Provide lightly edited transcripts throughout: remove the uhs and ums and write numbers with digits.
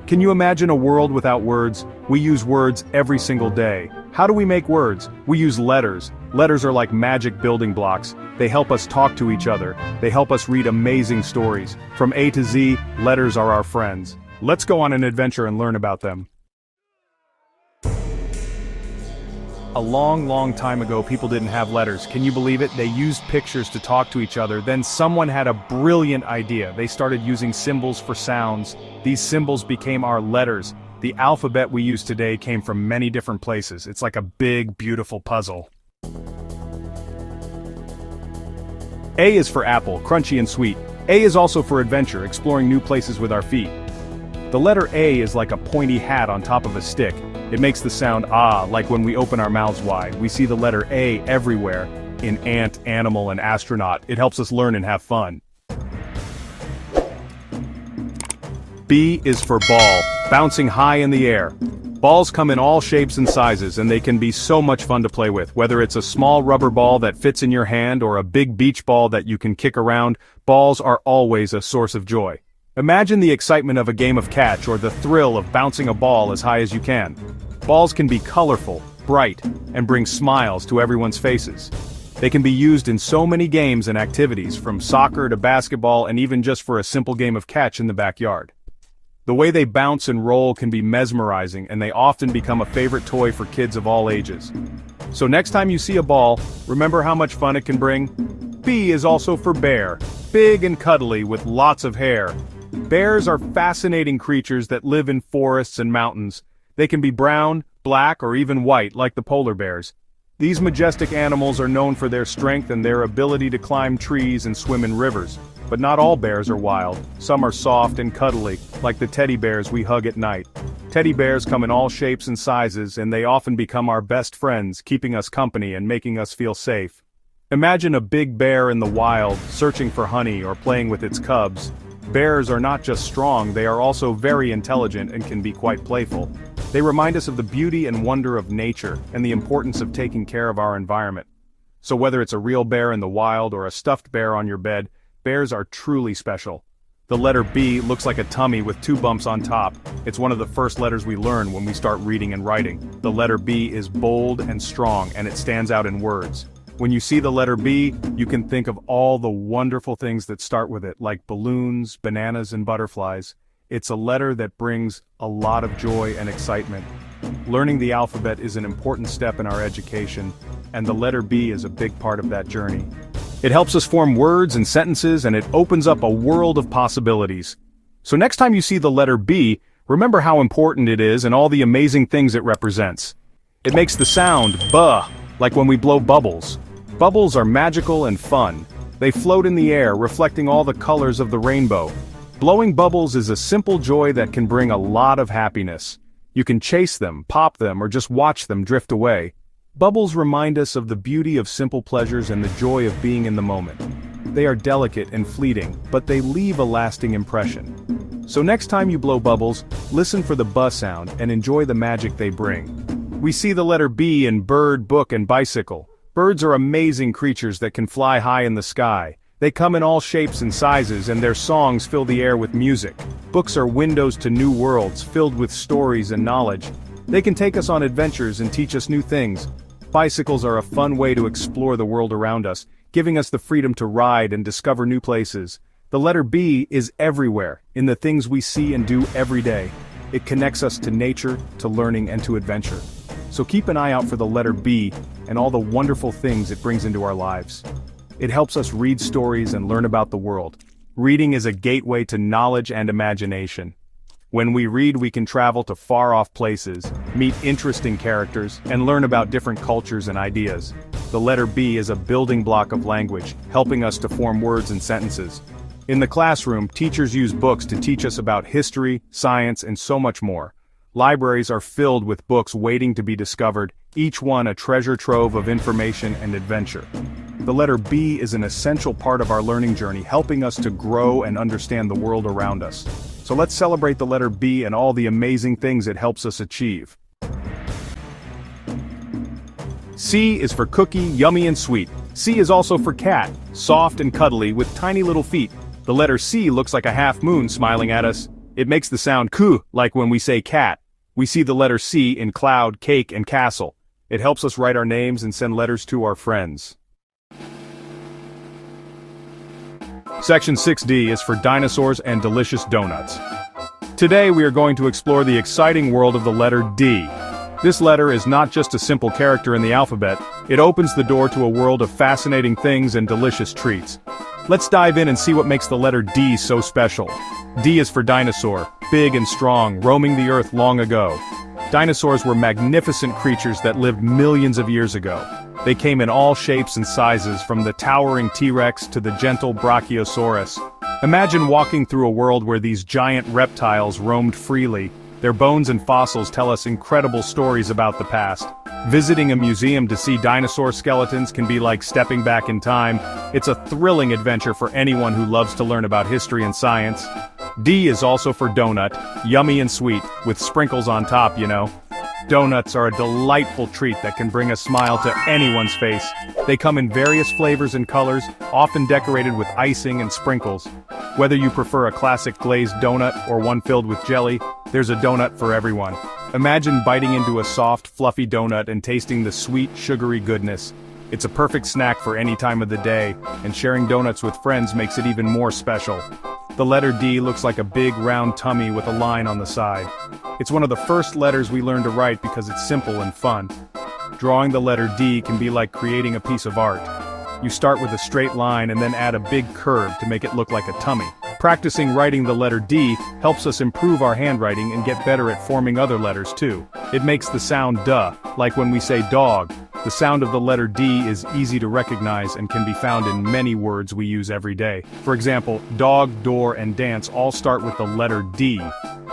Can you imagine a world without words? We use words every single day. How do we make words? We use letters. Letters are like magic building blocks. They help us talk to each other. They help us read amazing stories. From A to Z, letters are our friends. Let's go on an adventure and learn about them. A long time ago, people didn't have letters. Can you believe it? They used pictures to talk to each other. Then someone had a brilliant idea. They started using symbols for sounds. These symbols became our letters. The alphabet we use today came from many different places. It's like a big, beautiful puzzle. A is for apple, crunchy and sweet. A is also for adventure, exploring new places with our feet. The letter A is like a pointy hat on top of a stick. It makes the sound ah, like when we open our mouths wide. We see the letter A everywhere, in ant, animal, and astronaut. It helps us learn and have fun. B is for ball, bouncing high in the air. Balls come in all shapes and sizes, and they can be so much fun to play with. Whether it's a small rubber ball that fits in your hand or a big beach ball that you can kick around, balls are always a source of joy. Imagine the excitement of a game of catch or the thrill of bouncing a ball as high as you can. Balls can be colorful, bright, and bring smiles to everyone's faces. They can be used in so many games and activities, from soccer to basketball and even just for a simple game of catch in the backyard. The way they bounce and roll can be mesmerizing, and they often become a favorite toy for kids of all ages. So next time you see a ball, remember how much fun it can bring? B is also for bear, big and cuddly with lots of hair. Bears are fascinating creatures that live in forests and mountains. They can be brown, black, or even white, like the polar bears. These majestic animals are known for their strength and their ability to climb trees and swim in rivers. But not all bears are wild. Some are soft and cuddly, like the teddy bears we hug at night. Teddy bears come in all shapes and sizes, and they often become our best friends, keeping us company and making us feel safe. Imagine a big bear in the wild, searching for honey or playing with its cubs. Bears are not just strong, they are also very intelligent and can be quite playful. They remind us of the beauty and wonder of nature, and the importance of taking care of our environment. So whether it's a real bear in the wild or a stuffed bear on your bed, bears are truly special. The letter B looks like a tummy with two bumps on top. It's one of the first letters we learn when we start reading and writing. The letter B is bold and strong, and it stands out in words. When you see the letter B, you can think of all the wonderful things that start with it, like balloons, bananas, and butterflies. It's a letter that brings a lot of joy and excitement. Learning the alphabet is an important step in our education, and the letter B is a big part of that journey. It helps us form words and sentences, and it opens up a world of possibilities. So next time you see the letter B, remember how important it is and all the amazing things it represents. It makes the sound buh, like when we blow bubbles. Bubbles are magical and fun. They float in the air, reflecting all the colors of the rainbow. Blowing bubbles is a simple joy that can bring a lot of happiness. You can chase them, pop them, or just watch them drift away. Bubbles remind us of the beauty of simple pleasures and the joy of being in the moment. They are delicate and fleeting, but they leave a lasting impression. So next time you blow bubbles, listen for the buh sound and enjoy the magic they bring. We see the letter B in bird, book, and bicycle. Birds are amazing creatures that can fly high in the sky. They come in all shapes and sizes, and their songs fill the air with music. Books are windows to new worlds, filled with stories and knowledge. They can take us on adventures and teach us new things. Bicycles are a fun way to explore the world around us, giving us the freedom to ride and discover new places. The letter B is everywhere, in the things we see and do every day. It connects us to nature, to learning, and to adventure. So keep an eye out for the letter B and all the wonderful things it brings into our lives. It helps us read stories and learn about the world. Reading is a gateway to knowledge and imagination. When we read, we can travel to far-off places, meet interesting characters, and learn about different cultures and ideas. The letter B is a building block of language, helping us to form words and sentences. In the classroom, teachers use books to teach us about history, science, and so much more. Libraries are filled with books waiting to be discovered, each one a treasure trove of information and adventure. The letter B is an essential part of our learning journey, helping us to grow and understand the world around us. So let's celebrate the letter B and all the amazing things it helps us achieve. C is for cookie, yummy and sweet. C is also for cat, soft and cuddly with tiny little feet. The letter C looks like a half moon smiling at us. It makes the sound ku, like when we say cat. We see the letter C in cloud, cake, and castle. It helps us write our names and send letters to our friends. Section 6D is for dinosaurs and delicious donuts. Today we are going to explore the exciting world of the letter D. This letter is not just a simple character in the alphabet, it opens the door to a world of fascinating things and delicious treats. Let's dive in and see what makes the letter D so special. D is for dinosaur, big and strong, roaming the earth long ago. Dinosaurs were magnificent creatures that lived millions of years ago. They came in all shapes and sizes, from the towering T-Rex to the gentle Brachiosaurus. Imagine walking through a world where these giant reptiles roamed freely. Their bones and fossils tell us incredible stories about the past. Visiting a museum to see dinosaur skeletons can be like stepping back in time. It's a thrilling adventure for anyone who loves to learn about history and science. D is also for donut, yummy and sweet, with sprinkles on top, you know. Donuts are a delightful treat that can bring a smile to anyone's face. They come in various flavors and colors, often decorated with icing and sprinkles. Whether you prefer a classic glazed donut or one filled with jelly, there's a donut for everyone. Imagine biting into a soft, fluffy donut and tasting the sweet, sugary goodness. It's a perfect snack for any time of the day, and sharing donuts with friends makes it even more special. The letter D looks like a big round tummy with a line on the side. It's one of the first letters we learn to write because it's simple and fun. Drawing the letter D can be like creating a piece of art. You start with a straight line and then add a big curve to make it look like a tummy. Practicing writing the letter D helps us improve our handwriting and get better at forming other letters too. It makes the sound duh, like when we say dog. The sound of the letter D is easy to recognize and can be found in many words we use every day. For example, dog, door, and dance all start with the letter D.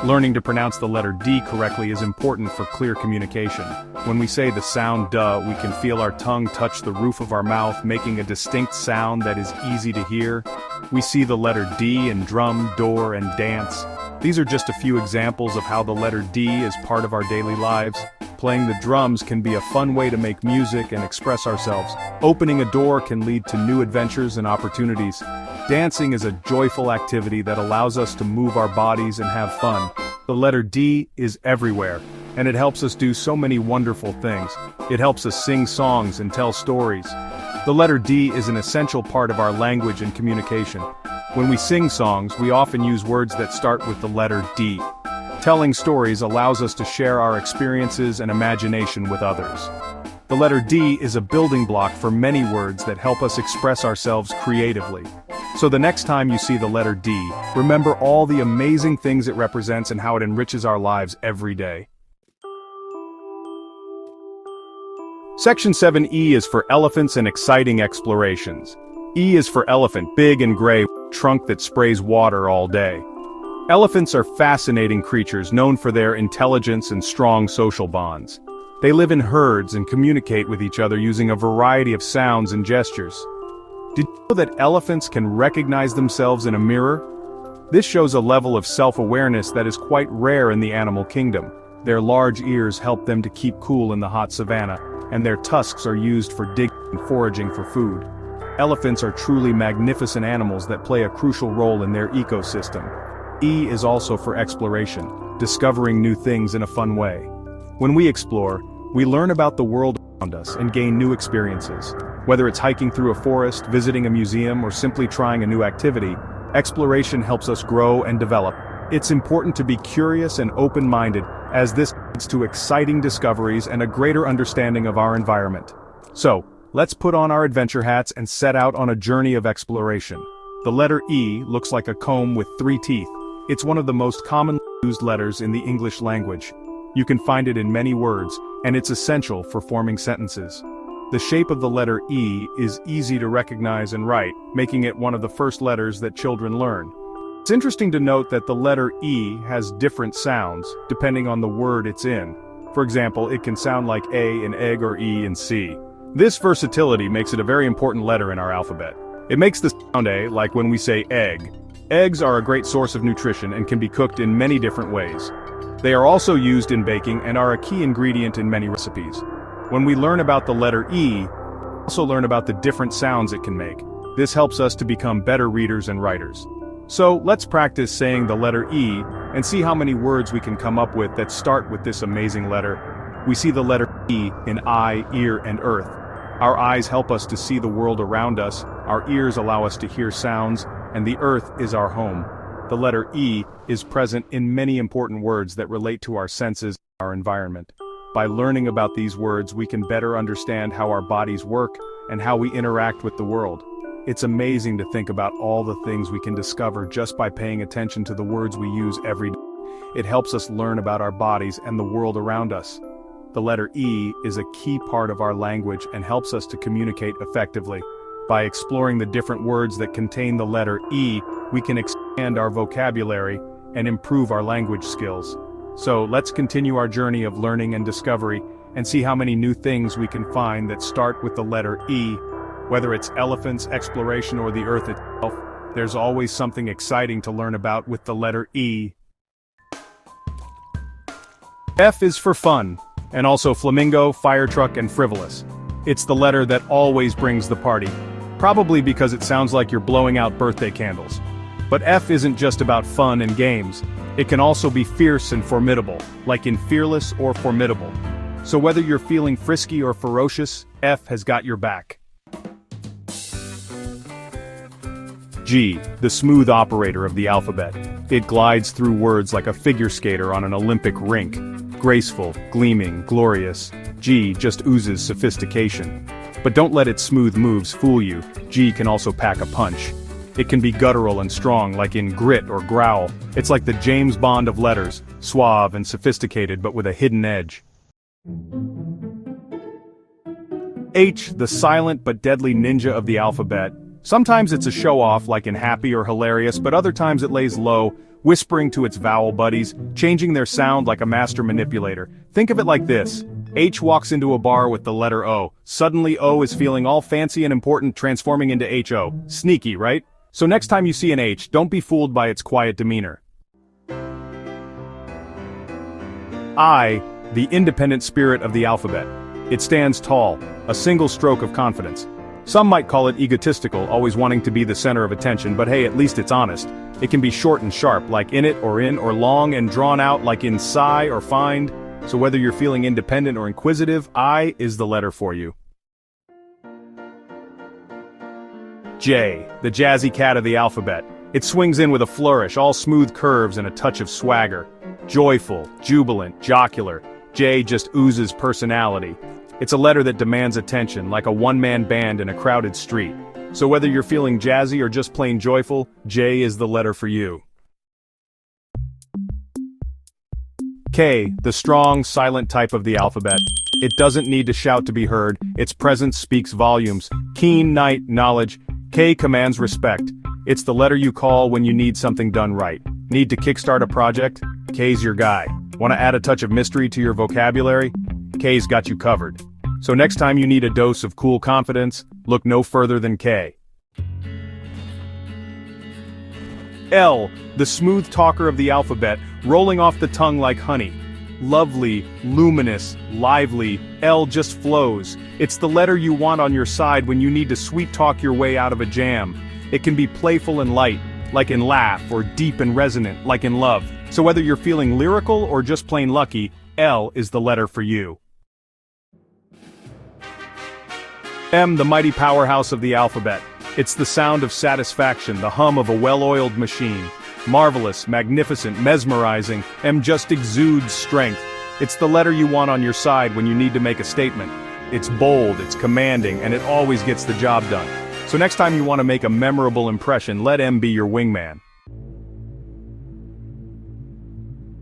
Learning to pronounce the letter D correctly is important for clear communication. When we say the sound duh, we can feel our tongue touch the roof of our mouth, making a distinct sound that is easy to hear. We see the letter D in drum, door, and dance. These are just a few examples of how the letter D is part of our daily lives. Playing the drums can be a fun way to make music and express ourselves. Opening a door can lead to new adventures and opportunities. Dancing is a joyful activity that allows us to move our bodies and have fun. The letter D is everywhere, and it helps us do so many wonderful things. It helps us sing songs and tell stories. The letter D is an essential part of our language and communication. When we sing songs, we often use words that start with the letter D. Telling stories allows us to share our experiences and imagination with others. The letter D is a building block for many words that help us express ourselves creatively. So the next time you see the letter D, remember all the amazing things it represents and how it enriches our lives every day. Section 7E is for elephants and exciting explorations. E is for elephant, big and gray, trunk that sprays water all day. Elephants are fascinating creatures known for their intelligence and strong social bonds. They live in herds and communicate with each other using a variety of sounds and gestures. Did you know that elephants can recognize themselves in a mirror? This shows a level of self-awareness that is quite rare in the animal kingdom. Their large ears help them to keep cool in the hot savanna, and their tusks are used for digging and foraging for food. Elephants are truly magnificent animals that play a crucial role in their ecosystem. E is also for exploration, discovering new things in a fun way. When we explore, we learn about the world around us and gain new experiences. Whether it's hiking through a forest, visiting a museum, or simply trying a new activity, exploration helps us grow and develop. It's important to be curious and open-minded, as this leads to exciting discoveries and a greater understanding of our environment. So, let's put on our adventure hats and set out on a journey of exploration. The letter E looks like a comb with 3 teeth. It's one of the most commonly used letters in the English language. You can find it in many words, and it's essential for forming sentences. The shape of the letter E is easy to recognize and write, making it one of the first letters that children learn. It's interesting to note that the letter E has different sounds, depending on the word it's in. For example, it can sound like A in egg or E in C. This versatility makes it a very important letter in our alphabet. It makes the sound A, like when we say egg. Eggs are a great source of nutrition and can be cooked in many different ways. They are also used in baking and are a key ingredient in many recipes. When we learn about the letter E, we also learn about the different sounds it can make. This helps us to become better readers and writers. So let's practice saying the letter E and see how many words we can come up with that start with this amazing letter. We see the letter E in eye, ear, and earth. Our eyes help us to see the world around us, our ears allow us to hear sounds, and the earth is our home. The letter E is present in many important words that relate to our senses and our environment. By learning about these words, we can better understand how our bodies work and how we interact with the world. It's amazing to think about all the things we can discover just by paying attention to the words we use every day. It helps us learn about our bodies and the world around us. The letter E is a key part of our language and helps us to communicate effectively. By exploring the different words that contain the letter E, we can expand our vocabulary and improve our language skills. So let's continue our journey of learning and discovery and see how many new things we can find that start with the letter E. Whether it's elephants, exploration, or the earth itself, there's always something exciting to learn about with the letter E. F is for fun, and also flamingo, fire truck, and frivolous. It's the letter that always brings the party, probably because it sounds like you're blowing out birthday candles. But F isn't just about fun and games. It can also be fierce and formidable, like in fearless or formidable. So whether you're feeling frisky or ferocious, F has got your back. G, the smooth operator of the alphabet. It glides through words like a figure skater on an Olympic rink. Graceful, gleaming, glorious, G just oozes sophistication. But don't let its smooth moves fool you. G can also pack a punch. It can be guttural and strong, like in grit or growl. It's like the James Bond of letters, suave and sophisticated but with a hidden edge. H, the silent but deadly ninja of the alphabet. Sometimes it's a show-off, like in happy or hilarious, but other times it lays low, whispering to its vowel buddies, changing their sound like a master manipulator. Think of it like this. H walks into a bar with the letter O. Suddenly O is feeling all fancy and important, transforming into H-O. Sneaky, right? So next time you see an H, don't be fooled by its quiet demeanor. I, the independent spirit of the alphabet. It stands tall, a single stroke of confidence. Some might call it egotistical, always wanting to be the center of attention, but hey, at least it's honest. It can be short and sharp, like in it or in, or long and drawn out, like in sigh or find. So whether you're feeling independent or inquisitive, I is the letter for you. J, the jazzy cat of the alphabet. It swings in with a flourish, all smooth curves and a touch of swagger. Joyful, jubilant, jocular. J just oozes personality. It's a letter that demands attention, like a one-man band in a crowded street. So whether you're feeling jazzy or just plain joyful, J is the letter for you. K, the strong, silent type of the alphabet. It doesn't need to shout to be heard, its presence speaks volumes. Keen, night, knowledge. K commands respect. It's the letter you call when you need something done right. Need to kickstart a project? K's your guy. Want to add a touch of mystery to your vocabulary? K's got you covered. So next time you need a dose of cool confidence, look no further than K. L, the smooth talker of the alphabet, rolling off the tongue like honey. Lovely, luminous, lively, L just flows. It's the letter you want on your side when you need to sweet talk your way out of a jam. It can be playful and light, like in laugh, or deep and resonant, like in love. So whether you're feeling lyrical or just plain lucky, L is the letter for you. M, the mighty powerhouse of the alphabet. It's the sound of satisfaction, the hum of a well-oiled machine. Marvelous, magnificent, mesmerizing, M just exudes strength. It's the letter you want on your side when you need to make a statement. It's bold, it's commanding, and it always gets the job done. So next time you want to make a memorable impression, let M be your wingman.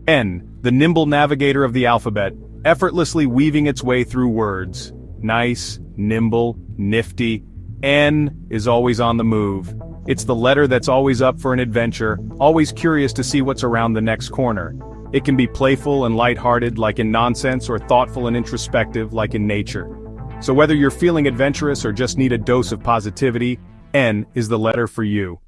N, the nimble navigator of the alphabet, effortlessly weaving its way through words. Nice, nimble, nifty. N is always on the move. It's the letter that's always up for an adventure, always curious to see what's around the next corner. It can be playful and lighthearted, like in nonsense, or thoughtful and introspective, like in nature. So whether you're feeling adventurous or just need a dose of positivity, N is the letter for you.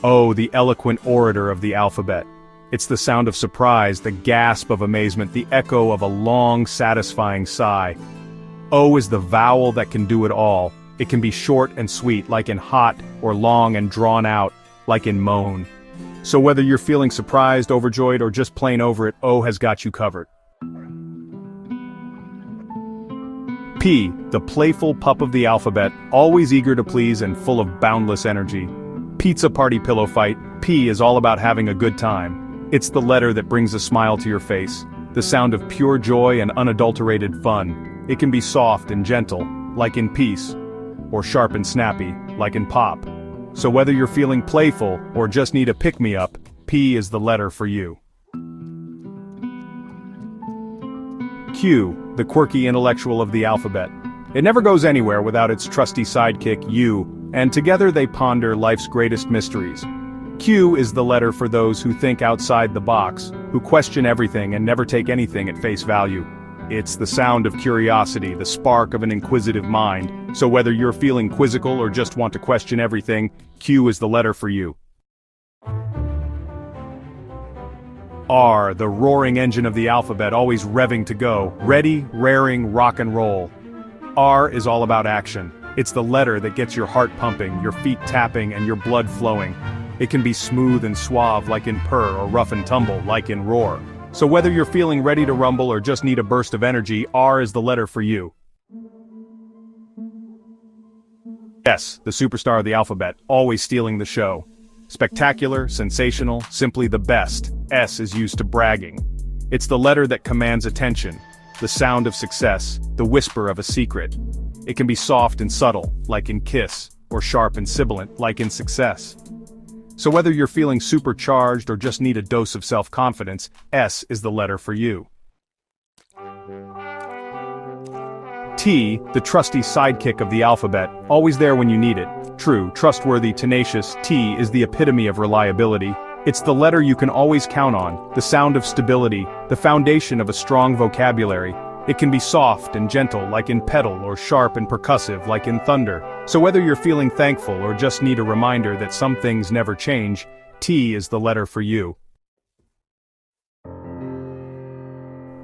O, the eloquent orator of the alphabet. It's the sound of surprise, the gasp of amazement, the echo of a long, satisfying sigh. O is the vowel that can do it all. It can be short and sweet, like in hot, or long and drawn out, like in moan. So whether you're feeling surprised, overjoyed, or just plain over it, O has got you covered. P, the playful pup of the alphabet, always eager to please and full of boundless energy. Pizza party pillow fight, P is all about having a good time. It's the letter that brings a smile to your face, the sound of pure joy and unadulterated fun. It can be soft and gentle, like in peace, or sharp and snappy, like in pop. So whether you're feeling playful or just need a pick-me-up, P is the letter for you. Q, the quirky intellectual of the alphabet. It never goes anywhere without its trusty sidekick, U, and together they ponder life's greatest mysteries. Q is the letter for those who think outside the box, who question everything and never take anything at face value. It's the sound of curiosity, the spark of an inquisitive mind. So whether you're feeling quizzical or just want to question everything, Q is the letter for you. R, the roaring engine of the alphabet, always revving to go, ready, raring, rock and roll. R is all about action. It's the letter that gets your heart pumping, your feet tapping, and your blood flowing. It can be smooth and suave like in purr, or rough and tumble like in roar. So whether you're feeling ready to rumble or just need a burst of energy, R is the letter for you. S, the superstar of the alphabet, always stealing the show. Spectacular, sensational, simply the best. S is used to bragging. It's the letter that commands attention, the sound of success, the whisper of a secret. It can be soft and subtle, like in kiss, or sharp and sibilant, like in success. So whether you're feeling supercharged or just need a dose of self-confidence, S is the letter for you. T, the trusty sidekick of the alphabet, always there when you need it. True, trustworthy, tenacious, T is the epitome of reliability. It's the letter you can always count on, the sound of stability, the foundation of a strong vocabulary. It can be soft and gentle like in pedal or sharp and percussive like in thunder. So whether you're feeling thankful or just need a reminder that some things never change, T is the letter for you.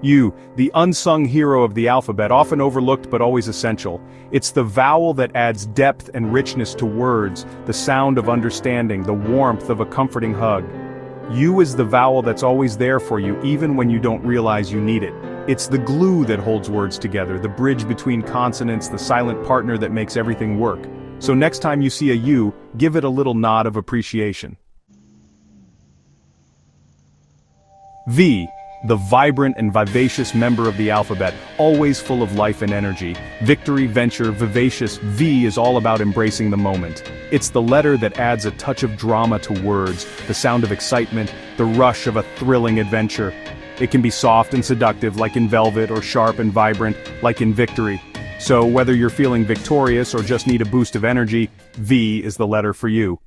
U, the unsung hero of the alphabet, often overlooked but always essential. It's the vowel that adds depth and richness to words, the sound of understanding, the warmth of a comforting hug. U is the vowel that's always there for you even when you don't realize you need it. It's the glue that holds words together, the bridge between consonants, the silent partner that makes everything work. So next time you see a U, give it a little nod of appreciation. V, the vibrant and vivacious member of the alphabet, always full of life and energy. Victory, venture, vivacious, V is all about embracing the moment. It's the letter that adds a touch of drama to words, the sound of excitement, the rush of a thrilling adventure. It can be soft and seductive like in velvet or sharp and vibrant like in victory. So whether you're feeling victorious or just need a boost of energy, V is the letter for you.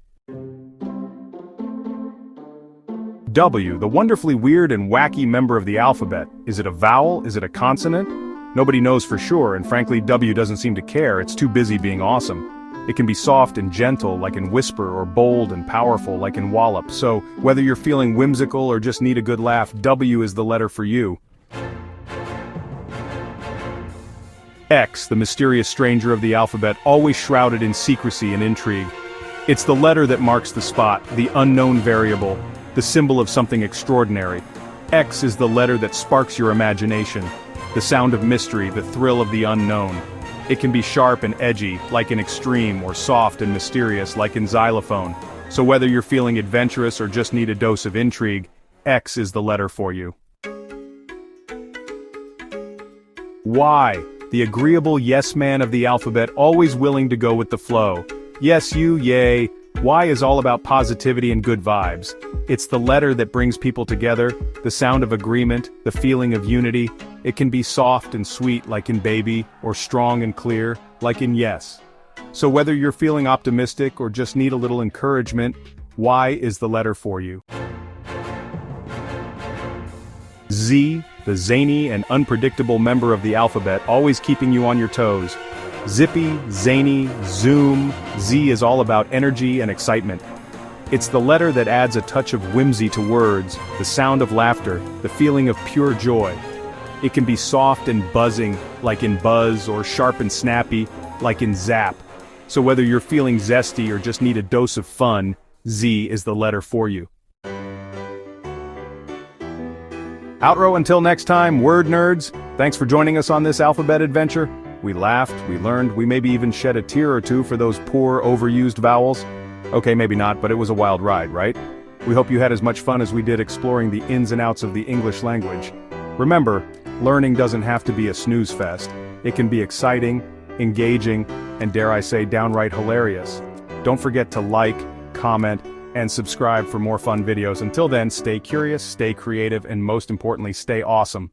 W, the wonderfully weird and wacky member of the alphabet. Is it a vowel? Is it a consonant? Nobody knows for sure, and frankly W doesn't seem to care, it's too busy being awesome. It can be soft and gentle like in whisper, or bold and powerful like in wallop. So whether you're feeling whimsical or just need a good laugh, W is the letter for you. X, the mysterious stranger of the alphabet, always shrouded in secrecy and intrigue. It's the letter that marks the spot, the unknown variable, the symbol of something extraordinary. X is the letter that sparks your imagination, the sound of mystery, the thrill of the unknown. It can be sharp and edgy, like in extreme, or soft and mysterious, like in xylophone. So whether you're feeling adventurous or just need a dose of intrigue, X is the letter for you. Y, the agreeable yes man of the alphabet, always willing to go with the flow. Yes you, yay. Y is all about positivity and good vibes. It's the letter that brings people together, the sound of agreement, the feeling of unity. It can be soft and sweet like in baby, or strong and clear, like in yes. So whether you're feeling optimistic or just need a little encouragement, Y is the letter for you. Z, the zany and unpredictable member of the alphabet, always keeping you on your toes. Zippy, zany, zoom, Z is all about energy and excitement. It's the letter that adds a touch of whimsy to words, the sound of laughter, the feeling of pure joy. It can be soft and buzzing, like in buzz, or sharp and snappy, like in zap. So whether you're feeling zesty or just need a dose of fun, Z is the letter for you. Outro until next time, word nerds. Thanks for joining us on this alphabet adventure. We laughed, we learned, we maybe even shed a tear or two for those poor, overused vowels. Okay, maybe not, but it was a wild ride, right? We hope you had as much fun as we did exploring the ins and outs of the English language. Remember, learning doesn't have to be a snooze fest. It can be exciting, engaging, and dare I say downright hilarious. Don't forget to like, comment, and subscribe for more fun videos. Until then, stay curious, stay creative, and most importantly, stay awesome.